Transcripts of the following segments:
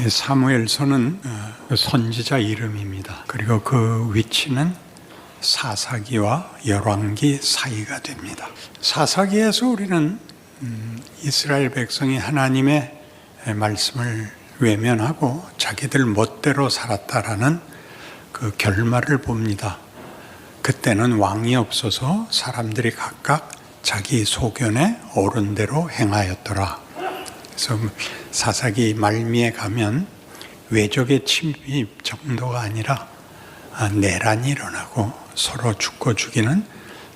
사무엘서는 선지자 이름입니다. 그리고 그 위치는 사사기와 열왕기 사이가 됩니다. 사사기에서 우리는 이스라엘 백성이 하나님의 말씀을 외면하고 자기들 멋대로 살았다라는 그 결말을 봅니다. 그때는 왕이 없어서 사람들이 각각 자기 소견에 옳은 대로 행하였더라. 그래서 사사기 말미에 가면 외적의 침입 정도가 아니라 내란이 일어나고 서로 죽고 죽이는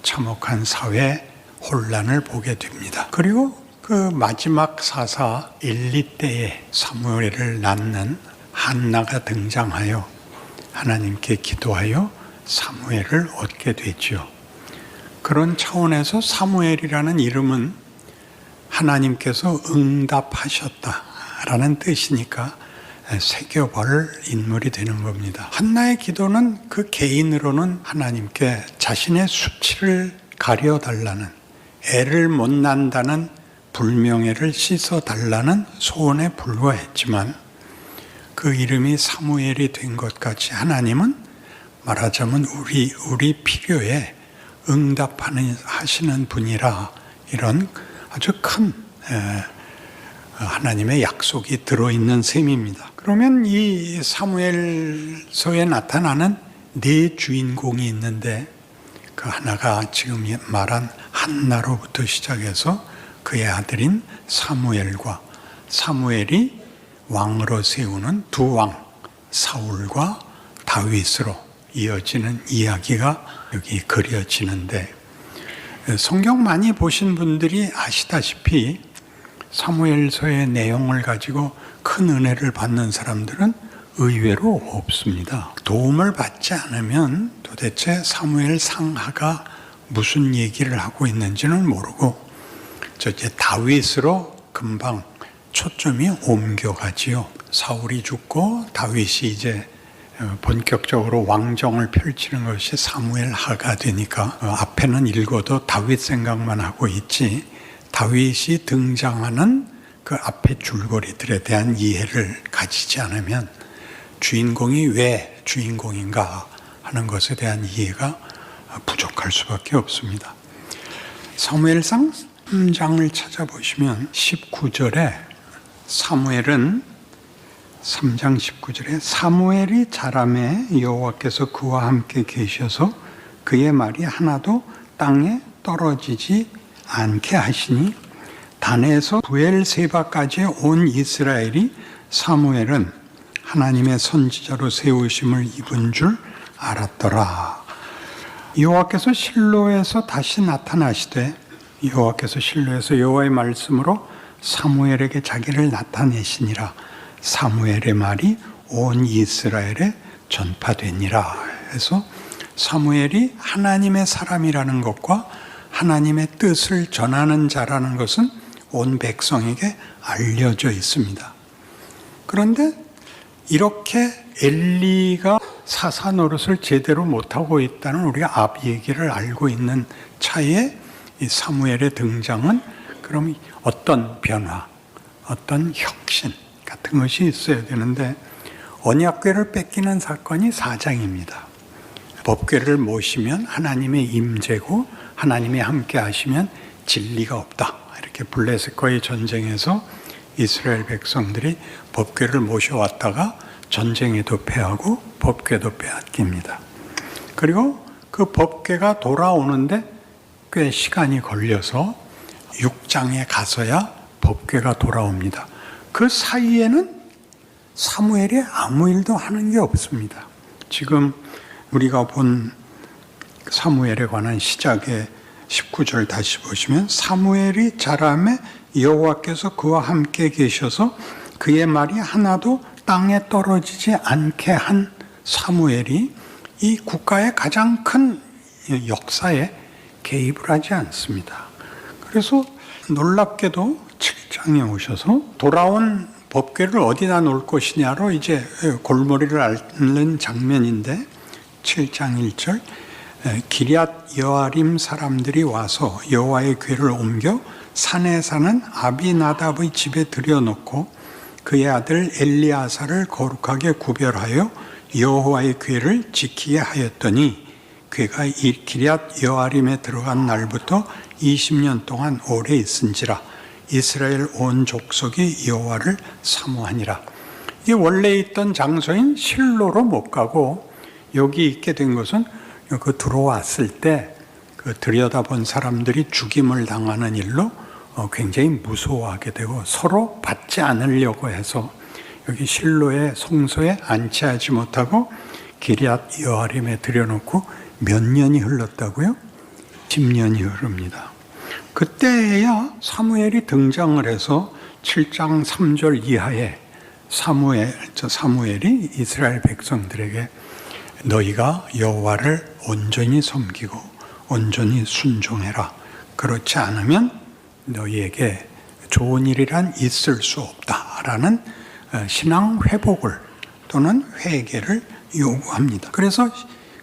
참혹한 사회 혼란을 보게 됩니다. 그리고 그 마지막 사사 엘리 때에 사무엘을 낳는 한나가 등장하여 하나님께 기도하여 사무엘을 얻게 되죠. 그런 차원에서 사무엘이라는 이름은 하나님께서 응답하셨다라는 뜻이니까 새겨볼 인물이 되는 겁니다. 한나의 기도는 그 개인으로는 하나님께 자신의 수치를 가려달라는, 애를 못 낳는다는 불명예를 씻어달라는 소원에 불과했지만 그 이름이 사무엘이 된 것 같이 하나님은 말하자면 우리 필요에 응답하시는 분이라, 이런 아주 큰 하나님의 약속이 들어있는 셈입니다. 그러면 이 사무엘서에 나타나는 네 주인공이 있는데, 그 하나가 지금 말한 한나로부터 시작해서 그의 아들인 사무엘과 사무엘이 왕으로 세우는 두 왕, 사울과 다윗으로 이어지는 이야기가 여기 그려지는데, 성경 많이 보신 분들이 아시다시피 사무엘서의 내용을 가지고 큰 은혜를 받는 사람들은 의외로 없습니다. 도움을 받지 않으면 도대체 사무엘 상하가 무슨 얘기를 하고 있는지는 모르고 이제 다윗으로 금방 초점이 옮겨가지요. 사울이 죽고 다윗이 이제 본격적으로 왕정을 펼치는 것이 사무엘 하가 되니까 앞에는 읽어도 다윗 생각만 하고 있지, 다윗이 등장하는 그 앞에 줄거리들에 대한 이해를 가지지 않으면 주인공이 왜 주인공인가 하는 것에 대한 이해가 부족할 수밖에 없습니다. 사무엘상 3장을 찾아보시면 19절에 사무엘은 3장 19절에 사무엘이 자라매 여호와께서 그와 함께 계셔서 그의 말이 하나도 땅에 떨어지지 않게 하시니 단에서 브엘세바까지 온 이스라엘이 사무엘은 하나님의 선지자로 세우심을 입은 줄 알았더라. 여호와께서 실로에서 다시 나타나시되, 여호와께서 실로에서 여호와의 말씀으로 사무엘에게 자기를 나타내시니라. 사무엘의 말이 온 이스라엘에 전파되니라. 해서 사무엘이 하나님의 사람이라는 것과 하나님의 뜻을 전하는 자라는 것은 온 백성에게 알려져 있습니다. 그런데 이렇게 엘리가 사사 노릇을 제대로 못하고 있다는 우리가 앞 얘기를 알고 있는 차에 이 사무엘의 등장은 그럼 어떤 변화, 어떤 혁신 같은 것이 있어야 되는데, 언약궤를 뺏기는 사건이 4장입니다. 법궤를 모시면 하나님의 임재고 하나님이 함께 하시면 진리가 없다. 이렇게 블레셋과의 전쟁에서 이스라엘 백성들이 법궤를 모셔왔다가 전쟁에도 패하고 법궤도 빼앗깁니다. 그리고 그 법궤가 돌아오는데 꽤 시간이 걸려서 6장에 가서야 법궤가 돌아옵니다. 그 사이에는 사무엘이 아무 일도 하는 게 없습니다. 지금 우리가 본 사무엘에 관한 시작의 19절 다시 보시면 사무엘이 자라매 여호와께서 그와 함께 계셔서 그의 말이 하나도 땅에 떨어지지 않게 한 사무엘이 이 국가의 가장 큰 역사에 개입을 하지 않습니다. 그래서 놀랍게도 7장에 오셔서 돌아온 법궤를 어디다 놓을 것이냐로 이제 골머리를 앓는 장면인데, 7장 1절 기럇 여아림 사람들이 와서 여호와의 궤를 옮겨 산에 사는 아비나답의 집에 들여놓고 그의 아들 엘리아사를 거룩하게 구별하여 여호와의 궤를 지키게 하였더니 궤가 기럇 여아림에 들어간 날부터 20년 동안 오래 있은지라 이스라엘 온 족속이 여호와를 사모하니라. 이게 원래 있던 장소인 실로로 못 가고 여기 있게 된 것은 그 들어왔을 때 그 들여다본 사람들이 죽임을 당하는 일로 굉장히 무서워하게 되고 서로 받지 않으려고 해서 여기 실로의 성소에 안치하지 못하고 기럇 여아림에 들여놓고 몇 년이 흘렀다고요? 10년이 흐릅니다. 그때야 사무엘이 등장을 해서 7장 3절 이하에 사무엘이 이스라엘 백성들에게 너희가 여호와를 온전히 섬기고 온전히 순종해라. 그렇지 않으면 너희에게 좋은 일이란 있을 수 없다라는 신앙 회복을 또는 회개를 요구합니다. 그래서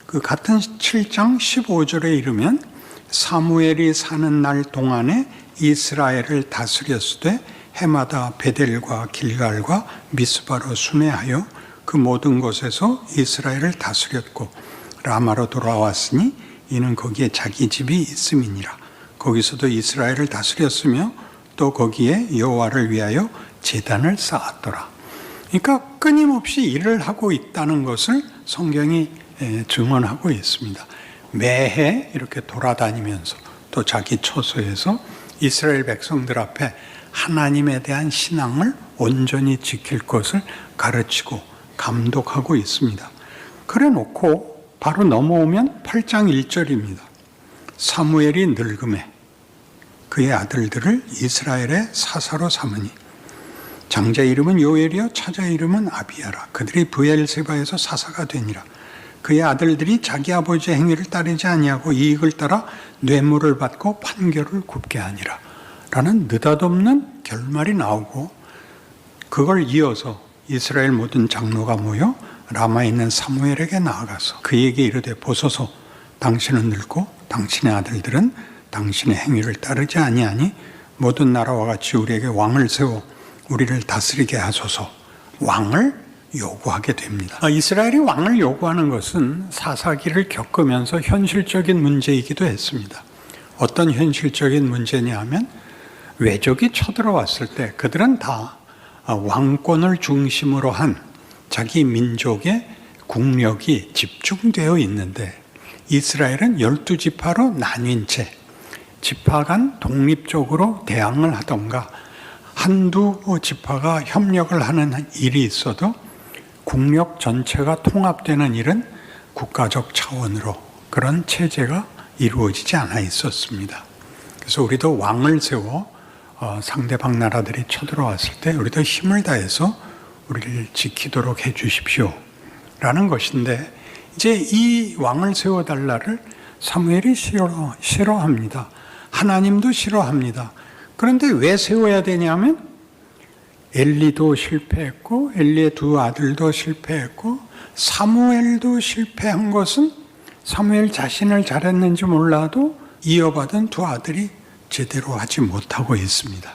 그 같은 7장 15절에 이르면 사무엘이 사는 날 동안에 이스라엘을 다스렸으되 해마다 베델과 길갈과 미스바로 순회하여 그 모든 곳에서 이스라엘을 다스렸고 라마로 돌아왔으니 이는 거기에 자기 집이 있음이니라. 거기서도 이스라엘을 다스렸으며 또 거기에 여호와를 위하여 제단을 쌓았더라. 그러니까 끊임없이 일을 하고 있다는 것을 성경이 증언하고 있습니다. 매해 이렇게 돌아다니면서 또 자기 처소에서 이스라엘 백성들 앞에 하나님에 대한 신앙을 온전히 지킬 것을 가르치고 감독하고 있습니다. 그래 놓고 바로 넘어오면 8장 1절입니다. 사무엘이 늙음에 그의 아들들을 이스라엘의 사사로 삼으니 장자 이름은 요엘이요 차자 이름은 아비야라. 그들이 브엘세바에서 사사가 되니라. 그의 아들들이 자기 아버지의 행위를 따르지 아니하고 이익을 따라 뇌물을 받고 판결을 굽게 하니라. 라는 느닷없는 결말이 나오고 그걸 이어서 이스라엘 모든 장로가 모여 라마에 있는 사무엘에게 나아가서 그에게 이르되 보소서 당신은 늙고 당신의 아들들은 당신의 행위를 따르지 아니하니 모든 나라와 같이 우리에게 왕을 세워 우리를 다스리게 하소서. 왕을 요구하게 됩니다. 이스라엘이 왕을 요구하는 것은 사사기를 겪으면서 현실적인 문제이기도 했습니다. 어떤 현실적인 문제냐 하면 외적이 쳐들어왔을 때 그들은 다 왕권을 중심으로 한 자기 민족의 국력이 집중되어 있는데 이스라엘은 12지파로 나뉜 채 지파 간 독립적으로 대항을 하던가 한두 지파가 협력을 하는 일이 있어도 국력 전체가 통합되는 일은 국가적 차원으로 그런 체제가 이루어지지 않아 있었습니다. 그래서 우리도 왕을 세워 상대방 나라들이 쳐들어왔을 때 우리도 힘을 다해서 우리를 지키도록 해 주십시오 라는 것인데 이제 이 왕을 세워달라를 사무엘이 싫어합니다. 하나님도 싫어합니다. 그런데 왜 세워야 되냐면 엘리도 실패했고 엘리의 두 아들도 실패했고 사무엘도 실패한 것은 사무엘 자신을 잘했는지 몰라도 이어받은 두 아들이 제대로 하지 못하고 있습니다.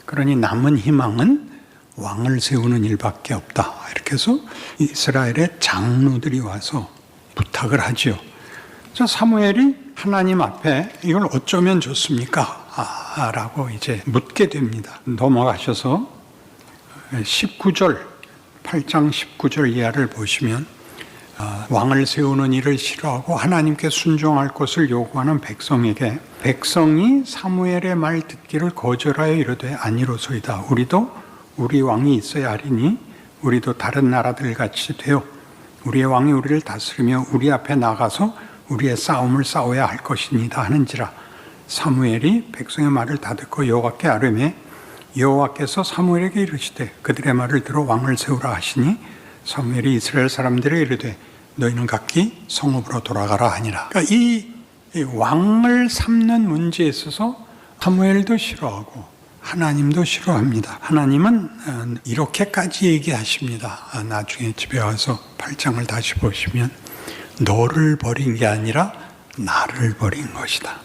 그러니 남은 희망은 왕을 세우는 일밖에 없다. 이렇게 해서 이스라엘의 장로들이 와서 부탁을 하지요. 그래서 사무엘이 하나님 앞에 이걸 어쩌면 좋습니까? 라고 이제 묻게 됩니다. 넘어가셔서 19절, 8장 19절 이하를 보시면 왕을 세우는 일을 싫어하고 하나님께 순종할 것을 요구하는 백성에게 백성이 사무엘의 말 듣기를 거절하여 이르되 아니로소이다. 우리도 우리 왕이 있어야 하리니 우리도 다른 나라들 같이 되어 우리의 왕이 우리를 다스리며 우리 앞에 나가서 우리의 싸움을 싸워야 할 것이니다 하는지라. 사무엘이 백성의 말을 다 듣고 여호와께 아뢰매 여호와께서 사무엘에게 이르시되 그들의 말을 들어 왕을 세우라 하시니 사무엘이 이스라엘 사람들에게 이르되 너희는 각기 성읍으로 돌아가라 하니라. 그러니까 이 왕을 삼는 문제에 있어서 사무엘도 싫어하고 하나님도 싫어합니다. 하나님은 이렇게까지 얘기하십니다. 나중에 집에 와서 8장을 다시 보시면 너를 버린 게 아니라 나를 버린 것이다.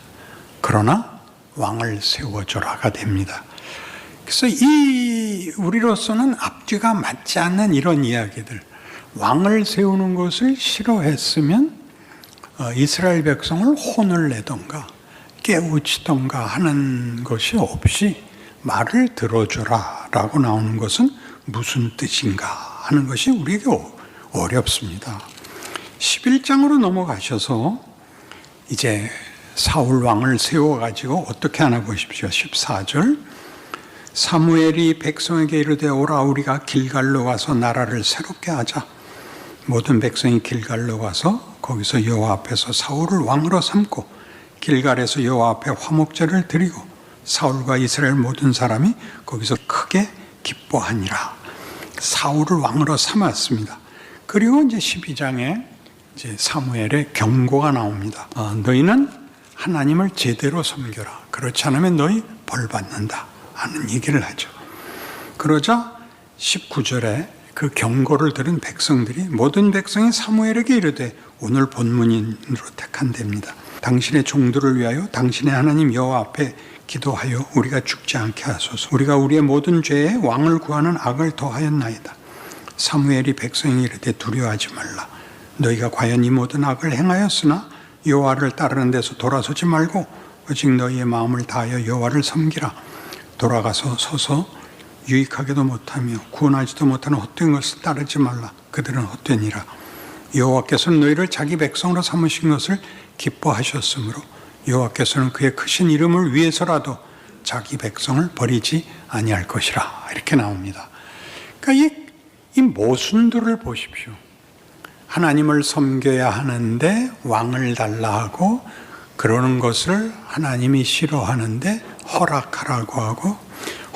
그러나 왕을 세워줘라가 됩니다. 그래서 우리로서는 앞뒤가 맞지 않는 이런 이야기들, 왕을 세우는 것을 싫어했으면 이스라엘 백성을 혼을 내던가 깨우치던가 하는 것이 없이 말을 들어주라 라고 나오는 것은 무슨 뜻인가 하는 것이 우리에게 어렵습니다. 11장으로 넘어가셔서 이제 사울 왕을 세워가지고 어떻게 하나 보십시오. 14절, 사무엘이 백성에게 이르되 오라 우리가 길갈로 가서 나라를 새롭게 하자. 모든 백성이 길갈로 가서 거기서 여호와 앞에서 사울을 왕으로 삼고 길갈에서 여호와 앞에 화목제를 드리고 사울과 이스라엘 모든 사람이 거기서 크게 기뻐하니라. 사울을 왕으로 삼았습니다. 그리고 이제 12장에 이제 사무엘의 경고가 나옵니다. 너희는 하나님을 제대로 섬겨라. 그렇지 않으면 너희 벌 받는다 하는 얘기를 하죠. 그러자 19절에 그 경고를 들은 백성들이 모든 백성이 사무엘에게 이르되 오늘 본문으로 택한 데입니다. 당신의 종들을 위하여 당신의 하나님 여호와 앞에 기도하여 우리가 죽지 않게 하소서. 우리가 우리의 모든 죄에 왕을 구하는 악을 더하였나이다. 사무엘이 백성에게 이르되 두려워하지 말라. 너희가 과연 이 모든 악을 행하였으나 여호와를 따르는 데서 돌아서지 말고 오직 너희의 마음을 다하여 여호와를 섬기라. 돌아가서 서서 유익하게도 못하며 구원하지도 못하는 헛된 것을 따르지 말라. 그들은 헛되니라. 여호와께서는 너희를 자기 백성으로 삼으신 것을 기뻐하셨으므로 여호와께서는 그의 크신 이름을 위해서라도 자기 백성을 버리지 아니할 것이라. 이렇게 나옵니다. 그러니까 이 모순들을 보십시오. 하나님을 섬겨야 하는데 왕을 달라 하고 그러는 것을 하나님이 싫어하는데 허락하라고 하고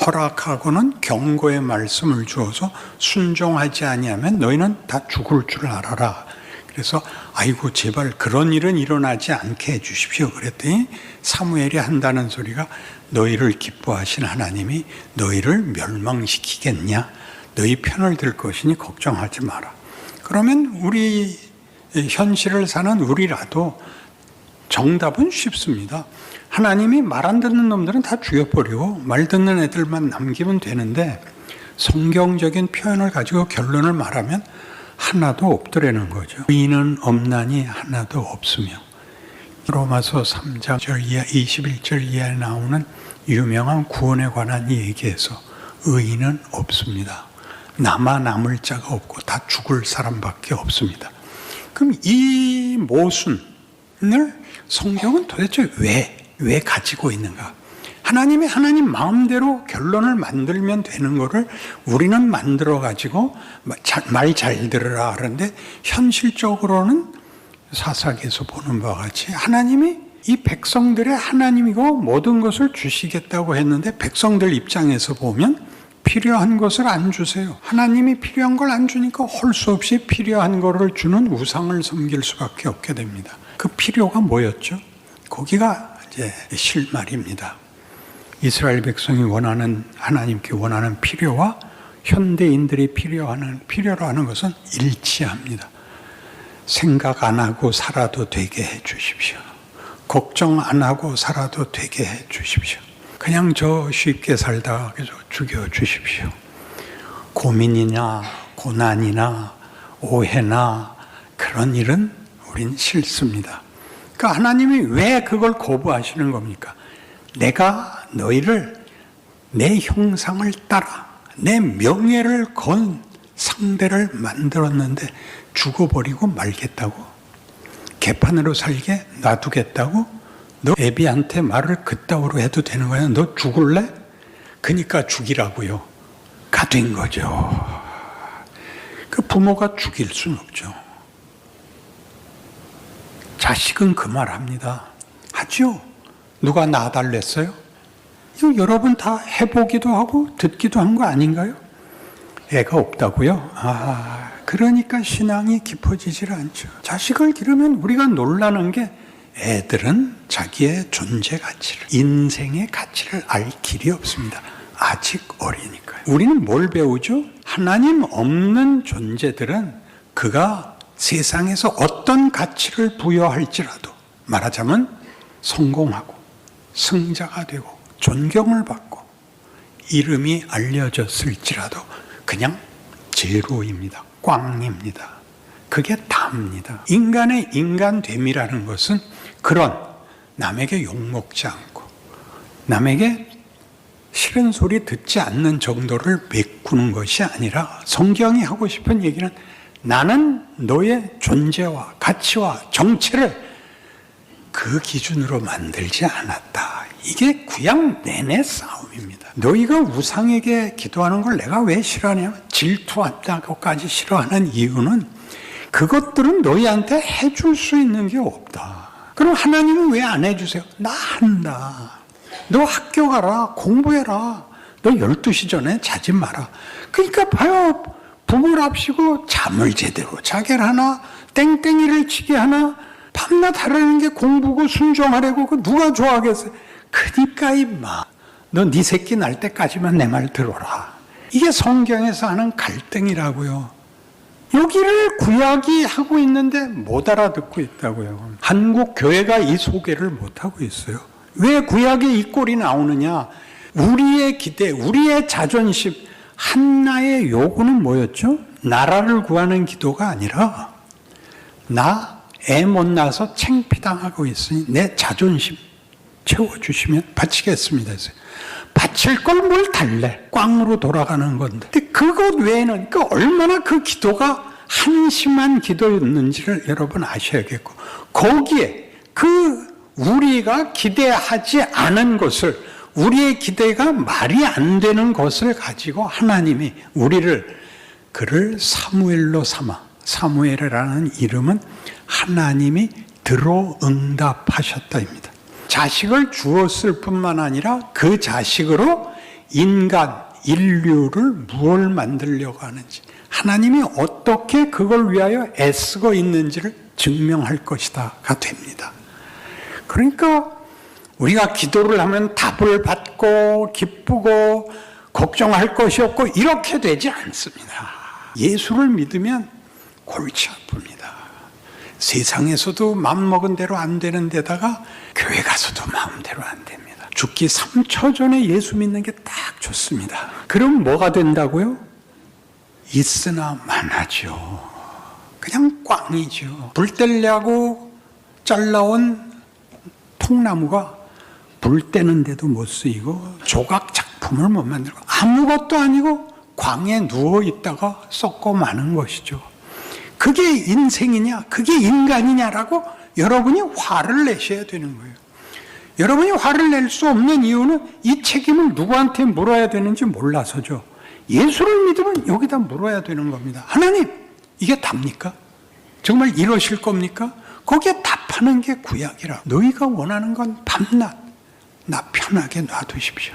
허락하고는 경고의 말씀을 주어서 순종하지 아니하면 너희는 다 죽을 줄 알아라. 그래서 아이고 제발 그런 일은 일어나지 않게 해 주십시오. 그랬더니 사무엘이 한다는 소리가 너희를 기뻐하신 하나님이 너희를 멸망시키겠냐? 너희 편을 들 것이니 걱정하지 마라. 그러면 우리 현실을 사는 우리라도 정답은 쉽습니다. 하나님이 말 안 듣는 놈들은 다 죽여버리고 말 듣는 애들만 남기면 되는데 성경적인 표현을 가지고 결론을 말하면 하나도 없더라는 거죠. 의인은 없나니 하나도 없으며 로마서 3장 21절 이하에 나오는 유명한 구원에 관한 얘기에서 의인은 없습니다. 남을 자가 없고 다 죽을 사람밖에 없습니다. 그럼 이 모순을 성경은 도대체 왜 가지고 있는가? 하나님이 하나님 마음대로 결론을 만들면 되는 거를 우리는 만들어 가지고 말 잘 들으라 하는데 현실적으로는 사사기에서 보는 바와 같이 하나님이 이 백성들의 하나님이고 모든 것을 주시겠다고 했는데 백성들 입장에서 보면 필요한 것을 안 주세요. 하나님이 필요한 걸 안 주니까 할 수 없이 필요한 거를 주는 우상을 섬길 수밖에 없게 됩니다. 그 필요가 뭐였죠? 거기가 이제 실말입니다. 이스라엘 백성이 원하는 하나님께 원하는 필요와 현대인들이 필요로 하는 것은 일치합니다. 생각 안 하고 살아도 되게 해 주십시오. 걱정 안 하고 살아도 되게 해 주십시오. 그냥 저 쉽게 살다가 죽여 주십시오. 고민이나 고난이나 오해나 그런 일은 우린 싫습니다. 그러니까 하나님이 왜 그걸 거부하시는 겁니까? 내가 너희를 내 형상을 따라 내 명예를 건 상대를 만들었는데 죽어버리고 말겠다고? 개판으로 살게 놔두겠다고? 너 애비한테 말을 그따위로 해도 되는 거야? 너 죽을래? 그러니까 죽이라고요. 가 된 거죠. 그 부모가 죽일 수는 없죠. 자식은 그 말 합니다. 하죠. 누가 놔달랬어요? 이거 여러분 다 해보기도 하고 듣기도 한 거 아닌가요? 애가 없다고요? 그러니까 신앙이 깊어지질 않죠. 자식을 기르면 우리가 놀라는 게 애들은 자기의 존재 가치를, 인생의 가치를 알 길이 없습니다. 아직 어리니까요. 우리는 뭘 배우죠? 하나님 없는 존재들은 그가 세상에서 어떤 가치를 부여할지라도 말하자면 성공하고 승자가 되고 존경을 받고 이름이 알려졌을지라도 그냥 제로입니다. 꽝입니다. 그게 답니다. 인간의 인간됨이라는 것은 그런 남에게 욕먹지 않고 남에게 싫은 소리 듣지 않는 정도를 메꾸는 것이 아니라 성경이 하고 싶은 얘기는 나는 너의 존재와 가치와 정체를 그 기준으로 만들지 않았다. 이게 구약 내내 싸움입니다. 너희가 우상에게 기도하는 걸 내가 왜 싫어하냐면 질투한다고까지 싫어하는 이유는 그것들은 너희한테 해줄 수 있는 게 없다. 그럼 하나님은 왜 안 해주세요? 나 한다. 너 학교 가라, 공부해라. 너 12시 전에 자지 마라. 그러니까 봐요. 부모랍시고 잠을 제대로 자게 하나, 땡땡이를 치게 하나, 밤낮 하라는 게 공부고 순종하려고 그 누가 좋아하겠어요? 그러니까 임마, 너 네 새끼 날 때까지만 내 말 들어라. 이게 성경에서 하는 갈등이라고요. 여기를 구약이 하고 있는데 못 알아듣고 있다고요. 한국 교회가 이 소개를 못 하고 있어요. 왜 구약에 이 꼴이 나오느냐? 우리의 기대, 우리의 자존심, 한나의 요구는 뭐였죠? 나라를 구하는 기도가 아니라 나 애 못 낳아서 창피당하고 있으니 내 자존심 채워주시면 바치겠습니다. 바칠 걸 뭘 달래? 꽝으로 돌아가는 건데. 근데 그것 외에는 얼마나 그 기도가 한심한 기도였는지를 여러분 아셔야겠고, 거기에 그 우리가 기대하지 않은 것을, 우리의 기대가 말이 안 되는 것을 가지고 하나님이 우리를, 그를 사무엘로 삼아, 사무엘이라는 이름은 하나님이 들어 응답하셨다입니다. 자식을 주었을 뿐만 아니라 그 자식으로 인간, 인류를 무엇을 만들려고 하는지, 하나님이 어떻게 그걸 위하여 애쓰고 있는지를 증명할 것이다가 됩니다. 그러니까 우리가 기도를 하면 답을 받고 기쁘고 걱정할 것이 없고 이렇게 되지 않습니다. 예수를 믿으면 골치 아픕니다. 세상에서도 마음먹은 대로 안 되는 데다가 교회 가서도 마음대로 안 됩니다. 죽기 3초 전에 예수 믿는 게 딱 좋습니다. 그럼 뭐가 된다고요? 있으나 마나죠. 그냥 꽝이죠. 불 떼려고 잘라온 통나무가 불 떼는데도 못 쓰이고 조각 작품을 못 만들고 아무것도 아니고 광에 누워 있다가 썩고 마는 것이죠. 그게 인생이냐, 그게 인간이냐라고 여러분이 화를 내셔야 되는 거예요. 여러분이 화를 낼 수 없는 이유는 이 책임을 누구한테 물어야 되는지 몰라서죠. 예수를 믿으면 여기다 물어야 되는 겁니다. 하나님, 이게 답니까? 정말 이러실 겁니까? 거기에 답하는 게 구약이라. 너희가 원하는 건 밤낮 나 편하게 놔두십시오.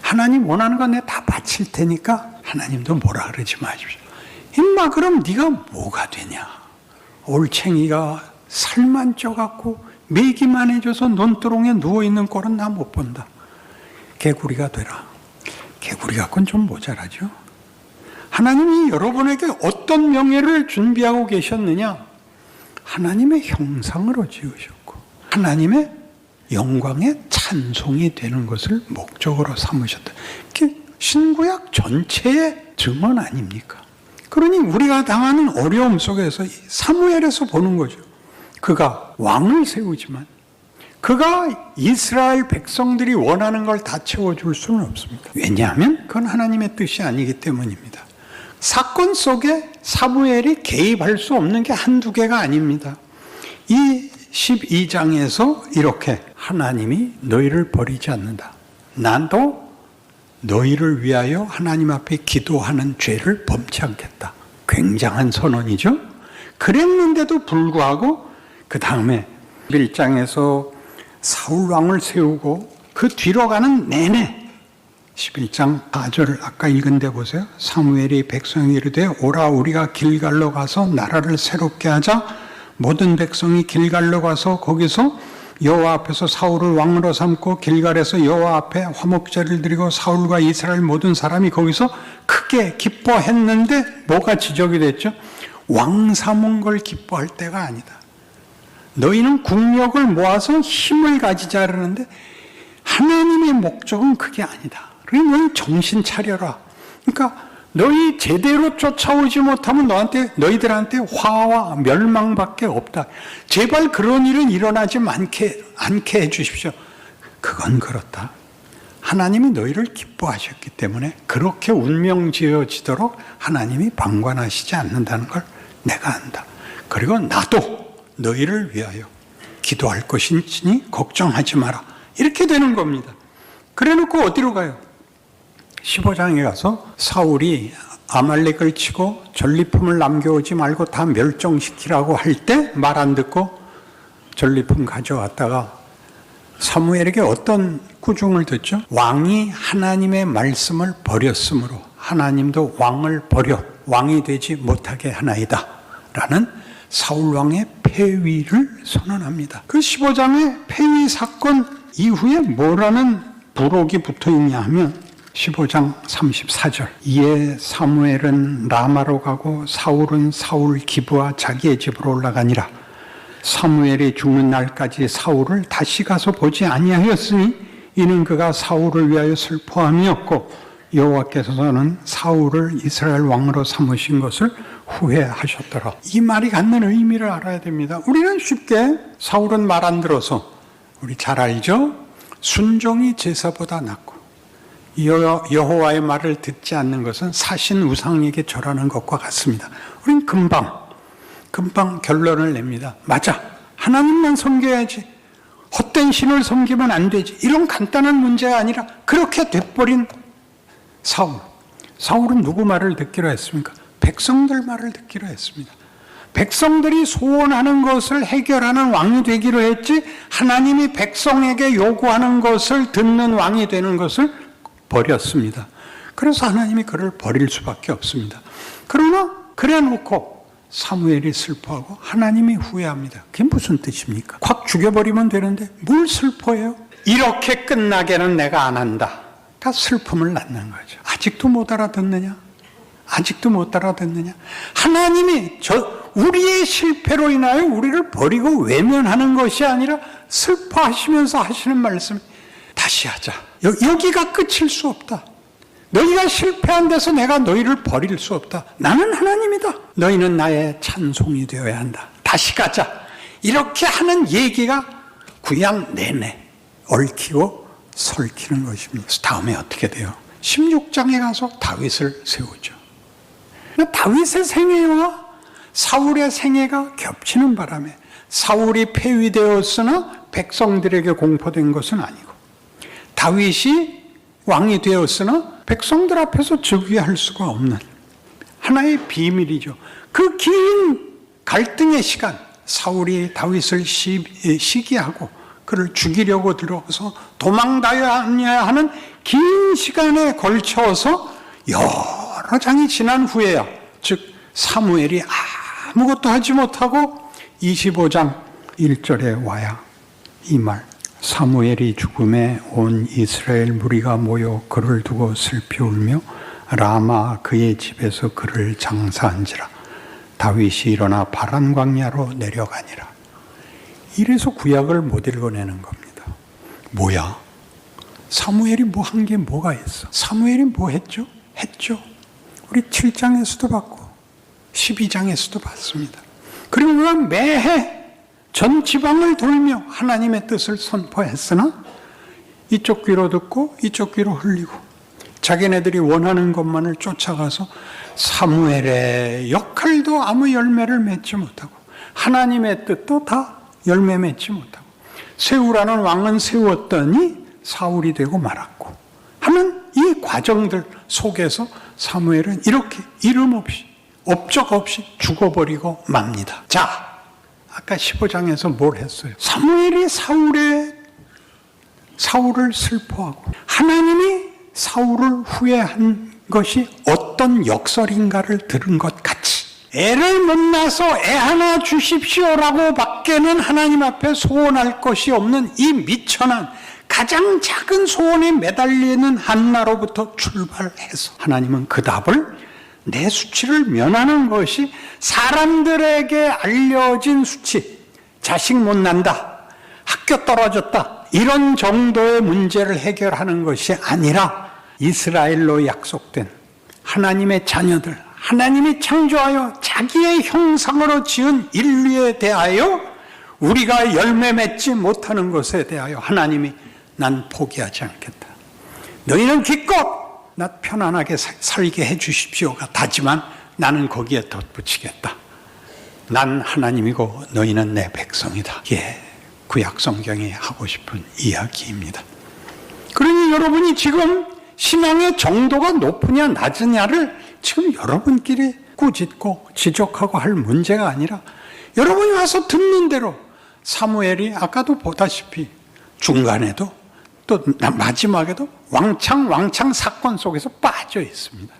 하나님 원하는 건 내가 다 바칠 테니까 하나님도 뭐라 그러지 마십시오. 임마, 그럼 네가 뭐가 되냐? 올챙이가 살만 쪄갖고 메기만 해줘서 논두렁에 누워있는 꼴은 나 못 본다. 개구리가 되라. 개구리 갖고는 좀 모자라죠. 하나님이 여러분에게 어떤 명예를 준비하고 계셨느냐? 하나님의 형상으로 지으셨고 하나님의 영광의 찬송이 되는 것을 목적으로 삼으셨다. 이게 신구약 전체의 증언 아닙니까? 그러니 우리가 당하는 어려움 속에서 사무엘에서 보는 거죠. 그가 왕을 세우지만 그가 이스라엘 백성들이 원하는 걸 다 채워줄 수는 없습니다. 왜냐하면 그건 하나님의 뜻이 아니기 때문입니다. 사건 속에 사무엘이 개입할 수 없는 게 한두 개가 아닙니다. 이 12장에서 이렇게 하나님이 너희를 버리지 않는다. 나도 너희를 위하여 하나님 앞에 기도하는 죄를 범치 않겠다. 굉장한 선언이죠. 그랬는데도 불구하고 그 다음에 11장에서 사울 왕을 세우고 그 뒤로 가는 내내 11장 4절 아까 읽은 데 보세요. 사무엘이 백성이 이르되 오라 우리가 길갈로 가서 나라를 새롭게 하자. 모든 백성이 길갈로 가서 거기서 여호와 앞에서 사울을 왕으로 삼고 길갈에서 여호와 앞에 화목제를 드리고 사울과 이스라엘 모든 사람이 거기서 크게 기뻐했는데 뭐가 지적이 됐죠? 왕 삼은 걸 기뻐할 때가 아니다. 너희는 국력을 모아서 힘을 가지자 그러는데 하나님의 목적은 그게 아니다. 그러니 너희 정신 차려라. 그러니까 너희 제대로 쫓아오지 못하면 너희들한테 화와 멸망밖에 없다. 제발 그런 일은 일어나지 않게 해주십시오. 그건 그렇다. 하나님이 너희를 기뻐하셨기 때문에 그렇게 운명 지어지도록 하나님이 방관하시지 않는다는 걸 내가 안다. 그리고 나도 너희를 위하여 기도할 것이니 걱정하지 마라. 이렇게 되는 겁니다. 그래 놓고 어디로 가요? 15장에 가서 사울이 아말렉을 치고 전리품을 남겨오지 말고 다 멸종시키라고 할 때 말 안 듣고 전리품 가져왔다가 사무엘에게 어떤 꾸중을 듣죠? 왕이 하나님의 말씀을 버렸으므로 하나님도 왕을 버려 왕이 되지 못하게 하나이다 라는 사울왕의 폐위를 선언합니다. 그 15장의 폐위 사건 이후에 뭐라는 부록이 붙어있냐 하면 15장 34절 이에 사무엘은 라마로 가고 사울은 사울 기브와 자기의 집으로 올라가니라. 사무엘이 죽는 날까지 사울을 다시 가서 보지 아니하였으니 이는 그가 사울을 위하여 슬퍼함이었고 여호와께서는 사울을 이스라엘 왕으로 삼으신 것을 후회하셨더라. 이 말이 갖는 의미를 알아야 됩니다. 우리는 쉽게 사울은 말 안 들어서 우리 잘 알죠? 순종이 제사보다 낫고 여호와의 말을 듣지 않는 것은 사신 우상에게 절하는 것과 같습니다. 우린 금방 결론을 nep니다. 맞아. 하나님만 섬겨야지. 헛된 신을 섬기면 안 되지. 이런 간단한 문제가 아니라 그렇게 돼버린 사울은 누구 말을 듣기로 했습니까? 백성들 말을 듣기로 했습니다. 백성들이 소원하는 것을 해결하는 왕이 되기로 했지 하나님이 백성에게 요구하는 것을 듣는 왕이 되는 것을 버렸습니다. 그래서 하나님이 그를 버릴 수밖에 없습니다. 그러나 그래 놓고 사무엘이 슬퍼하고 하나님이 후회합니다. 그게 무슨 뜻입니까? 확 죽여버리면 되는데 뭘 슬퍼해요? 이렇게 끝나게는 내가 안 한다. 다 슬픔을 낳는 거죠. 아직도 못 알아듣느냐? 하나님이 우리의 실패로 인하여 우리를 버리고 외면하는 것이 아니라 슬퍼하시면서 하시는 말씀. 다시 하자. 여기가 끝일 수 없다. 너희가 실패한 데서 내가 너희를 버릴 수 없다. 나는 하나님이다. 너희는 나의 찬송이 되어야 한다. 다시 가자. 이렇게 하는 얘기가 구약 내내 얽히고 설키는 것입니다. 다음에 어떻게 돼요? 16장에 가서 다윗을 세우죠. 다윗의 생애와 사울의 생애가 겹치는 바람에 사울이 폐위되었으나 백성들에게 공포된 것은 아니고 다윗이 왕이 되었으나 백성들 앞에서 즉위할 수가 없는 하나의 비밀이죠. 그 긴 갈등의 시간, 사울이 다윗을 시기하고 그를 죽이려고 들어서 도망다녀야 하는 긴 시간에 걸쳐서 여러 장이 지난 후에야, 즉 사무엘이 아무것도 하지 못하고 25장 1절에 와야 이 말, 사무엘이 죽음에 온 이스라엘 무리가 모여 그를 두고 슬피 울며 라마 그의 집에서 그를 장사한지라. 다윗이 일어나 바란 광야로 내려가니라. 이래서 구약을 못 읽어내는 겁니다. 뭐야? 사무엘이 뭐 한 게 뭐가 있어? 사무엘이 뭐 했죠? 우리 7장에서도 봤고 12장에서도 봤습니다. 그리고 그가 매해 전 지방을 돌며 하나님의 뜻을 선포했으나 이쪽 귀로 듣고 이쪽 귀로 흘리고 자기네들이 원하는 것만을 쫓아가서 사무엘의 역할도 아무 열매를 맺지 못하고 하나님의 뜻도 다 열매 맺지 못하고 세우라는 왕은 세웠더니 사울이 되고 말았고 하는 이 과정들 속에서 사무엘은 이렇게 이름 없이 업적 없이 죽어버리고 맙니다. 자, 아까 15장에서 뭘 했어요? 사무엘이 사울을 슬퍼하고 하나님이 사울을 후회한 것이 어떤 역설인가를 들은 것 같이 애를 못 낳아서 애 하나 주십시오라고 밖에는 하나님 앞에 소원할 것이 없는 이 미천한 가장 작은 소원에 매달리는 한나로부터 출발해서 하나님은 그 답을 내 수치를 면하는 것이 사람들에게 알려진 수치, 자식 못 난다, 학교 떨어졌다, 이런 정도의 문제를 해결하는 것이 아니라 이스라엘로 약속된 하나님의 자녀들, 하나님이 창조하여 자기의 형상으로 지은 인류에 대하여 우리가 열매 맺지 못하는 것에 대하여 하나님이 난 포기하지 않겠다. 너희는 기껏 나 편안하게 살게 해 주십시오가 다지만 나는 거기에 덧붙이겠다. 난 하나님이고 너희는 내 백성이다. 이게 구약 성경이 하고 싶은 이야기입니다. 그러니 여러분이 지금 신앙의 정도가 높으냐 낮으냐를 지금 여러분끼리 꾸짖고 지적하고 할 문제가 아니라 여러분이 와서 듣는 대로 사무엘이 아까도 보다시피 중간에도 또 마지막에도 왕창 사건 속에서 빠져 있습니다.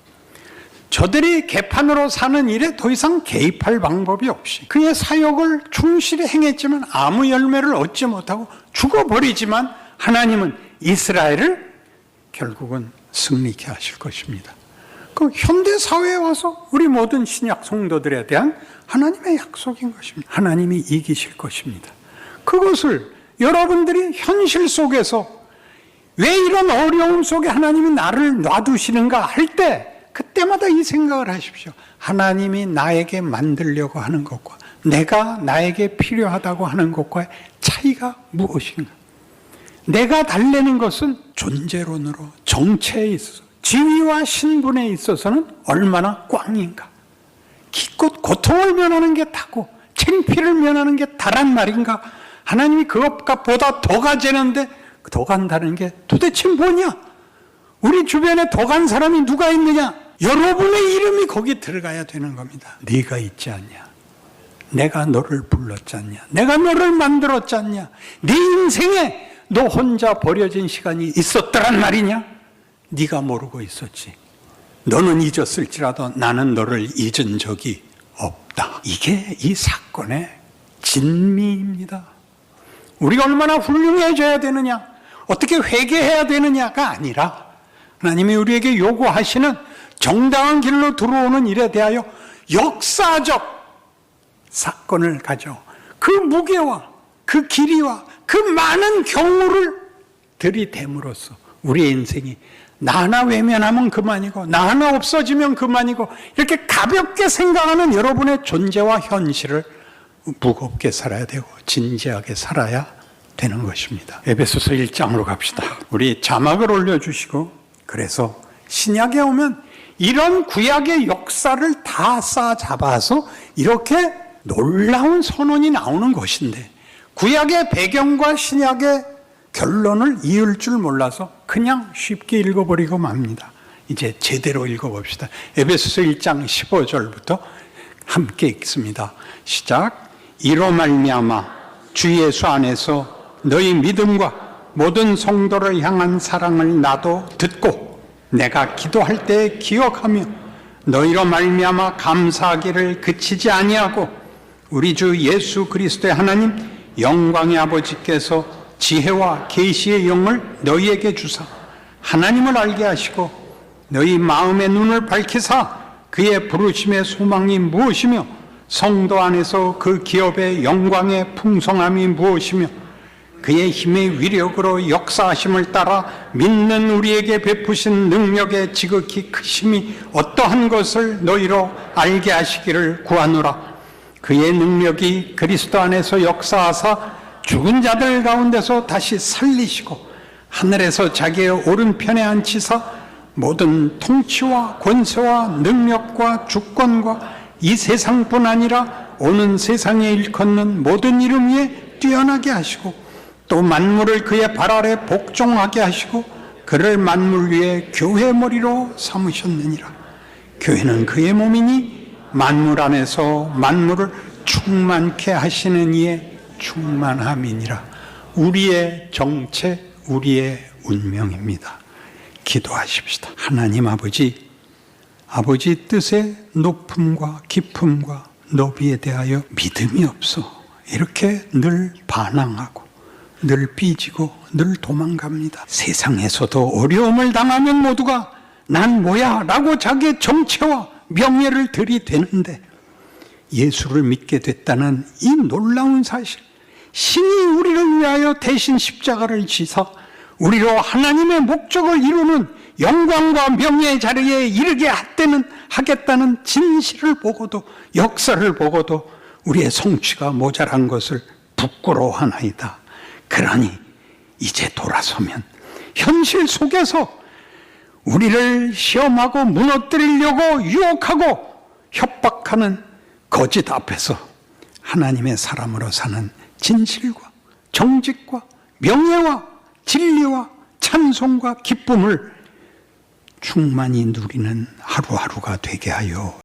저들이 개판으로 사는 일에 더 이상 개입할 방법이 없이 그의 사역을 충실히 행했지만 아무 열매를 얻지 못하고 죽어버리지만 하나님은 이스라엘을 결국은 승리케 하실 것입니다. 그 현대 사회에 와서 우리 모든 신약 성도들에 대한 하나님의 약속인 것입니다. 하나님이 이기실 것입니다. 그것을 여러분들이 현실 속에서 왜 이런 어려움 속에 하나님이 나를 놔두시는가 할 때 그때마다 이 생각을 하십시오. 하나님이 나에게 만들려고 하는 것과 내가 나에게 필요하다고 하는 것과의 차이가 무엇인가? 내가 달래는 것은 존재론으로 정체에 있어서 지위와 신분에 있어서는 얼마나 꽝인가? 기껏 고통을 면하는 게 다고 창피를 면하는 게 다란 말인가? 하나님이 그것보다 더 가지는데 더 간다는 게 도대체 뭐냐? 우리 주변에 더 간 사람이 누가 있느냐? 여러분의 이름이 거기 들어가야 되는 겁니다. 네가 있지 않냐? 내가 너를 불렀지 않냐? 내가 너를 만들었지 않냐? 네 인생에 너 혼자 버려진 시간이 있었더란 말이냐? 네가 모르고 있었지. 너는 잊었을지라도 나는 너를 잊은 적이 없다. 이게 이 사건의 진미입니다. 우리가 얼마나 훌륭해져야 되느냐, 어떻게 회개해야 되느냐가 아니라 하나님이 우리에게 요구하시는 정당한 길로 들어오는 일에 대하여 역사적 사건을 가져 그 무게와 그 길이와 그 많은 경우를 들이댐으로써 우리의 인생이 나 하나 외면하면 그만이고 나 하나 없어지면 그만이고 이렇게 가볍게 생각하는 여러분의 존재와 현실을 무겁게 살아야 되고 진지하게 살아야 되는 것입니다. 에베소서 1장으로 갑시다. 우리 자막을 올려주시고, 그래서 신약에 오면 이런 구약의 역사를 다 싸잡아서 이렇게 놀라운 선언이 나오는 것인데 구약의 배경과 신약의 결론을 이을 줄 몰라서 그냥 쉽게 읽어버리고 맙니다. 이제 제대로 읽어봅시다. 에베소서 1장 15절부터 함께 읽습니다. 시작. 이로 말미암아 주 예수 안에서 너희 믿음과 모든 성도를 향한 사랑을 나도 듣고 내가 기도할 때 기억하며 너희로 말미암아 감사하기를 그치지 아니하고 우리 주 예수 그리스도의 하나님 영광의 아버지께서 지혜와 계시의 영을 너희에게 주사 하나님을 알게 하시고 너희 마음의 눈을 밝히사 그의 부르심의 소망이 무엇이며 성도 안에서 그 기업의 영광의 풍성함이 무엇이며 그의 힘의 위력으로 역사하심을 따라 믿는 우리에게 베푸신 능력의 지극히 크심이 어떠한 것을 너희로 알게 하시기를 구하노라. 그의 능력이 그리스도 안에서 역사하사 죽은 자들 가운데서 다시 살리시고 하늘에서 자기의 오른편에 앉히사 모든 통치와 권세와 능력과 주권과 이 세상뿐 아니라 오는 세상에 일컫는 모든 이름 위에 뛰어나게 하시고 또 만물을 그의 발 아래 복종하게 하시고 그를 만물 위에 교회 머리로 삼으셨느니라. 교회는 그의 몸이니 만물 안에서 만물을 충만케 하시는 이의 충만함이니라. 우리의 정체, 우리의 운명입니다. 기도하십시다. 하나님 아버지, 아버지 뜻의 높음과 깊음과 너비에 대하여 믿음이 없어 이렇게 늘 반항하고 늘 삐지고 늘 도망갑니다. 세상에서도 어려움을 당하면 모두가 난 뭐야 라고 자기의 정체와 명예를 들이대는데 예수를 믿게 됐다는 이 놀라운 사실, 신이 우리를 위하여 대신 십자가를 지사 우리로 하나님의 목적을 이루는 영광과 명예의 자리에 이르게 하겠다는 진실을 보고도, 역사를 보고도 우리의 성취가 모자란 것을 부끄러워하나이다. 그러니 이제 돌아서면 현실 속에서 우리를 시험하고 무너뜨리려고 유혹하고 협박하는 거짓 앞에서 하나님의 사람으로 사는 진실과 정직과 명예와 진리와 찬송과 기쁨을 충만히 누리는 하루하루가 되게 하여